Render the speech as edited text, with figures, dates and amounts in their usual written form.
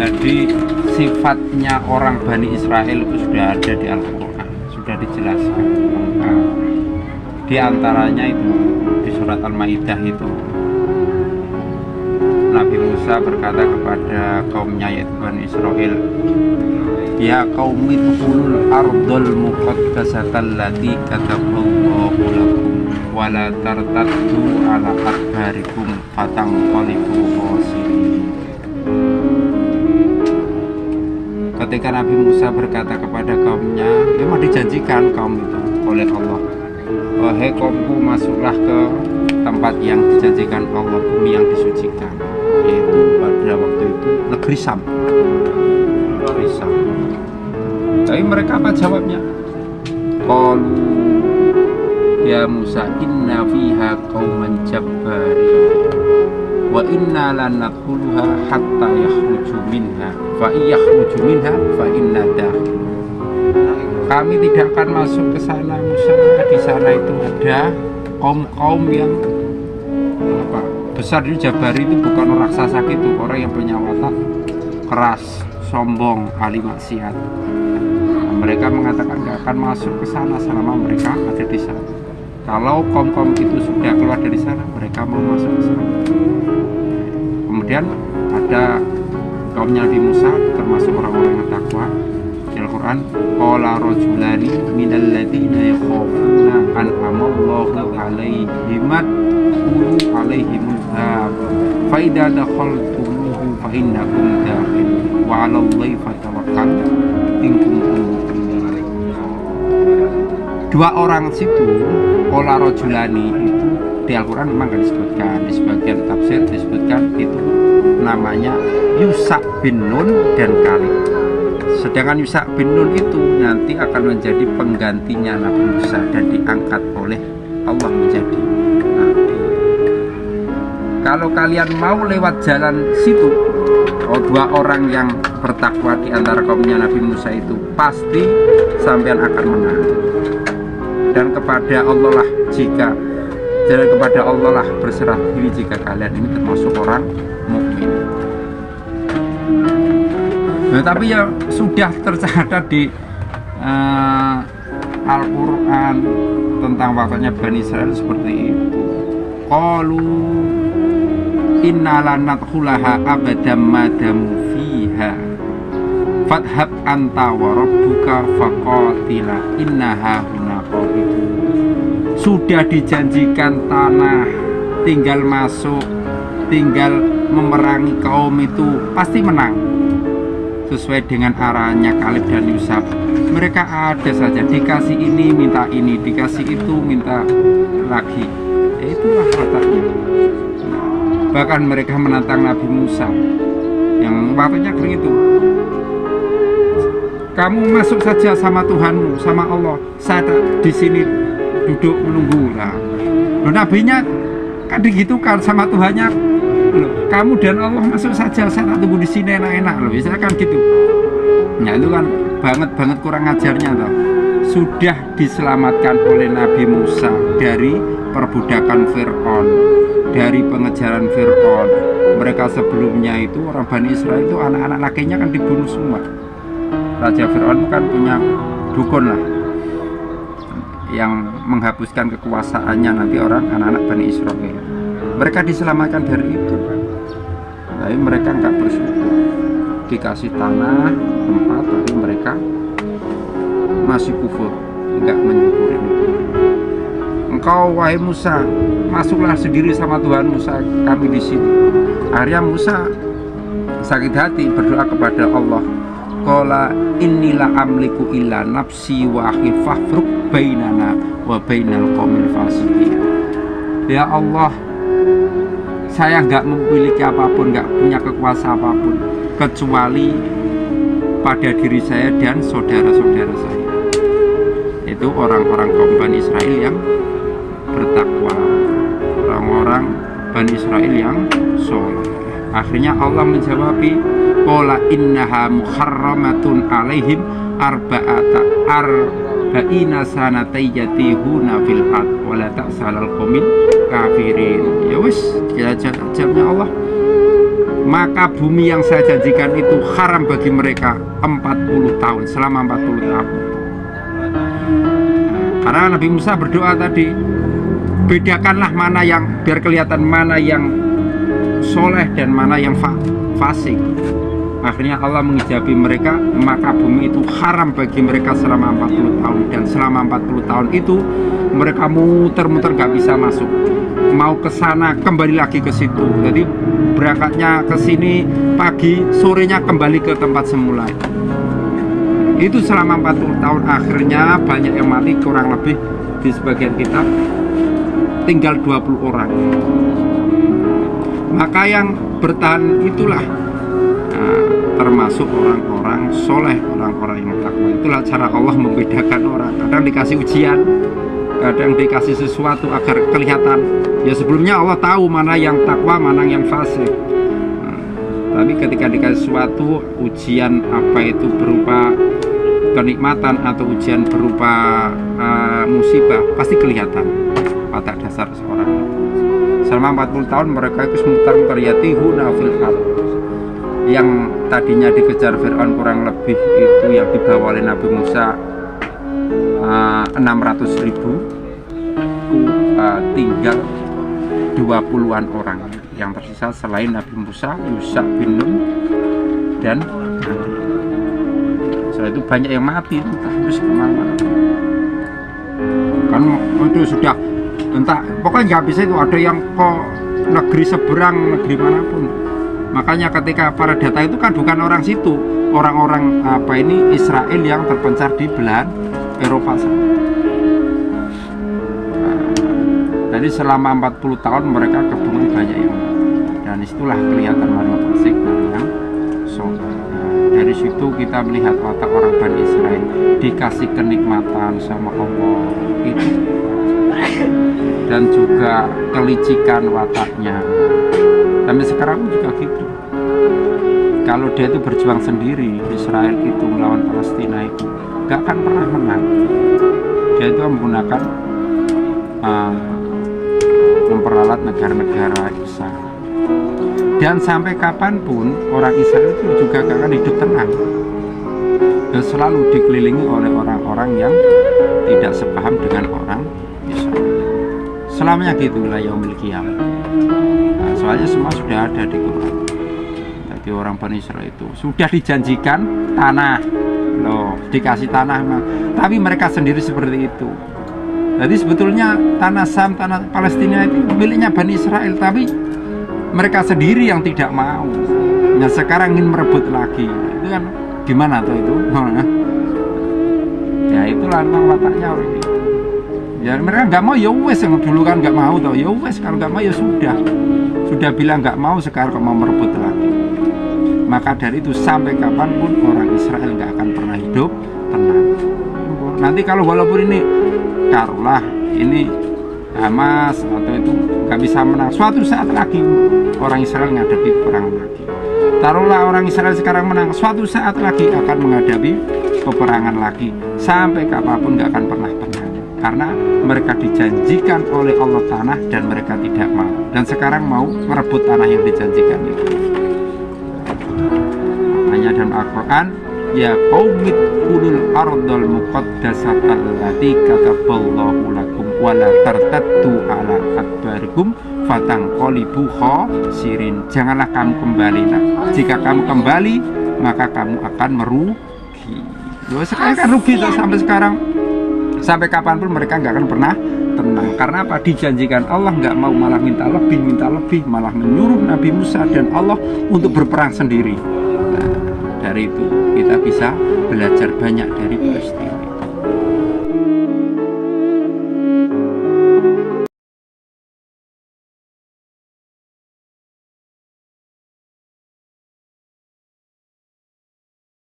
Jadi sifatnya orang Bani Israel itu sudah ada di Al-Quran, sudah dijelaskan lengkap. Di antaranya itu di surat Al-Maidah itu Nabi Musa berkata kepada kaumnya yaitu Bani Israel, ya qaumi dkhulul ardhal muqaddasata allati kataballahu lakum wa la tartaddu ala adbarikum fatanqalibu khasirin. Ketika Nabi Musa berkata kepada kaumnya, memang dijanjikan kaum itu oleh Allah, wahai kaumku, masuklah ke tempat yang dijanjikan Allah, bumi yang disucikan, yaitu pada waktu itu negeri Sam. Negeri Sam. Tapi mereka apa jawabnya? Qalu ya Musa inna fiha qauman jabbari wa inna lan nadkhuluha hatta yakhruju minha fa yakhruju minha fa inna dakhil. Kami tidak akan masuk ke sana Musa. Di sana itu ada kaum-kaum yang besar. Di Jabari itu bukan orang raksasa gitu, orang yang punya watak keras, sombong, ahli maksiat. Nah, mereka mengatakan nggak akan masuk ke sana selama mereka ada di sana. Kalau kaum-kaum itu sudah keluar dari sana, mereka mau masuk ke sana. Kemudian ada kaumnya Nabi Musa, termasuk orang-orang yang takwa. Di Al-Quran, qala rajulani minal ladzina yakhafuna an'amallahu alaihim qulu alaihimul bab fa idza dakhaltumuhu fa innakum dakhilun wa 'alallahi fatawakkal in kuntum mu'minin. Dua orang situ, qala rajulani, itu di Al-Quran memang gak disebutkan. Di sebagian tafsir disebutkan itu namanya Yusa bin Nun dan Kalib. Sedangkan Yusa bin Nun itu nanti akan menjadi penggantinya Nabi Musa dan diangkat oleh Allah menjadi Nabi. Kalau kalian mau lewat jalan situ, dua orang yang bertakwa di antara kaumnya Nabi Musa itu, pasti sampean akan menang. Dan kepada Allah lah kepada Allah lah berserah diri jika kalian ini termasuk orang mukmin. Nah, tapi ya sudah tercatat di Al-Quran tentang waktunya Bani Israel seperti itu. Qalu inna lanadkhulaha abadan madamu fiha fadhab anta wa rabbuka faqatila innaha huna qa'idun. Sudah dijanjikan tanah, tinggal masuk, tinggal memerangi kaum itu, pasti menang. Sesuai dengan arahannya Kalib dan Yusuf. Mereka ada saja, dikasih ini minta ini, dikasih itu minta lagi. Ya itulah wataknya. Bahkan mereka menantang Nabi Musa yang waktunya begitu. Kamu masuk saja sama Tuhanmu, sama Allah. Saya di sini duduk menunggu. Nah, nabinya kan digitukan sama Tuhannya. Loh, kamu dan Allah masuk saja, saya tak tunggu di sini enak-enak loh, bisa kan gitu. Nah itu kan banget kurang ajarnya toh. Sudah diselamatkan oleh Nabi Musa dari perbudakan Fir'aun, dari pengejaran Fir'aun. Mereka sebelumnya itu orang Bani Israel itu anak-anak lakinya kan dibunuh semua. Raja Fir'aun kan punya dukun lah yang menghapuskan kekuasaannya nanti orang anak-anak Bani Israel. Mereka diselamatkan dari itu, tapi mereka nggak bersyukur. Dikasih tanah, tempat, tapi mereka masih kufur, nggak menyukuri. Engkau wahai Musa, masuklah sendiri sama Tuhan Musa, kami di sini. Akhirnya Musa sakit hati berdoa kepada Allah. Qala innila amliku illa nafsi wa akhi fafruq bainana wa bainal qaumil fasiqin. Ya Allah, saya nggak memiliki apapun, nggak punya kekuasaan apapun kecuali pada diri saya dan saudara-saudara saya. Itu orang-orang kaum Bani Israel yang bertakwa, orang-orang Bani Israel yang soleh. Akhirnya Allah menjawab, qala innaha muharramatun alaihim arba'ina sanatayyatihuna fil ard wa la ta'salal qaumil kafirin. Ya wis, jawabnya Allah. maka bumi yang saya janjikan itu haram bagi mereka 40 tahun, selama 40 tahun. Karena Nabi Musa berdoa tadi, bedakanlah mana yang, biar kelihatan mana yang soleh dan mana yang fasik. Akhirnya Allah mengijabi mereka, maka bumi itu haram bagi mereka selama 40 tahun. Dan selama 40 tahun itu mereka muter-muter gak bisa masuk. Mau ke sana kembali lagi ke situ. Jadi berangkatnya ke sini pagi, sorenya kembali ke tempat semula. Itu selama 40 tahun. Akhirnya banyak yang mati, kurang lebih di sebagian kitab tinggal 20 orang. Maka yang bertahan itulah termasuk orang-orang soleh, orang-orang yang takwa. Itulah cara Allah membedakan orang. Kadang dikasih ujian, kadang dikasih sesuatu agar kelihatan. Ya sebelumnya Allah tahu mana yang takwa, mana yang fasik. Tapi ketika dikasih sesuatu ujian, apa itu berupa kenikmatan atau ujian berupa musibah, pasti kelihatan watak dasar seorang. Selama 40 tahun mereka itu mutar-mutar yatihuna fil ardh. Yang tadinya dikejar Fir'aun kurang lebih itu yang dibawa oleh Nabi Musa 600.000, tinggal 20-an orang yang tersisa selain Nabi Musa, Yusha bin Nun dan setelah itu banyak yang mati, entah terus kemana kan itu sudah entah, pokoknya nggak bisa itu ada yang ke negeri seberang, negeri manapun. Makanya ketika para data itu kan bukan orang situ, orang-orang apa ini Israel yang terpencar di belahan Eropa sana. Jadi selama 40 tahun mereka kebunuh banyak yang mati. Dan itulah kelihatan mana fasik dan yang soleh. Dari situ kita melihat watak orang Bani Israel dikasih kenikmatan sama Allah itu, dan juga kelicikan wataknya. Sampai sekarang juga gitu. Kalau dia itu berjuang sendiri, Israel itu melawan Palestina itu gak akan pernah menang. Dia itu menggunakan memperalat negara-negara Israel. Dan sampai kapanpun orang Israel itu juga gak akan hidup tenang. Dan selalu dikelilingi oleh orang-orang yang tidak sepaham dengan orang Israel. Selamanya gitulah yaumil qiyamah. Soalnya semua sudah ada di Quran. Jadi orang Bani Israel itu sudah dijanjikan tanah, loh, dikasih tanah, tapi mereka sendiri seperti itu. Jadi sebetulnya tanah Sam, tanah Palestina itu miliknya Bani Israel, tapi mereka sendiri yang tidak mau. Nah sekarang ingin merebut lagi, itu kan gimana tuh itu? Ya itulah memang wataknya orang itu. Ya mereka nggak mau, ya wes, yang dulu kan nggak mau tau, ya wes, kalau nggak mau ya sudah bilang nggak mau, sekarang mau merebut lagi. Maka dari itu sampai kapanpun orang Israel nggak akan pernah hidup tenang. Nanti kalau walaupun ini taruhlah ini Hamas atau itu nggak bisa menang, suatu saat lagi orang Israel menghadapi perang lagi. Taruhlah orang Israel sekarang menang, suatu saat lagi akan menghadapi peperangan lagi. Sampai kapanpun nggak akan pernah tenang. Karena mereka dijanjikan oleh Allah tanah dan mereka tidak mau. Dan sekarang mau merebut tanah yang dijanjikan itu. Makanya dalam Al-Quran, ya qaumit ulul ardhal muqaddasatal lati kataballahu lakum wala tartaddu ala adbarikum fatanqalibu khasirin. Janganlah kamu kembali. Jika kamu kembali, maka kamu akan merugi. Loh, sekarang kan rugi tuh sampai sekarang. Sampai kapanpun mereka nggak akan pernah tenang. Karena apa? Dijanjikan Allah, nggak mau, malah minta lebih, malah menyuruh Nabi Musa dan Allah untuk berperang sendiri. Nah, dari itu kita bisa belajar banyak dari peristiwa.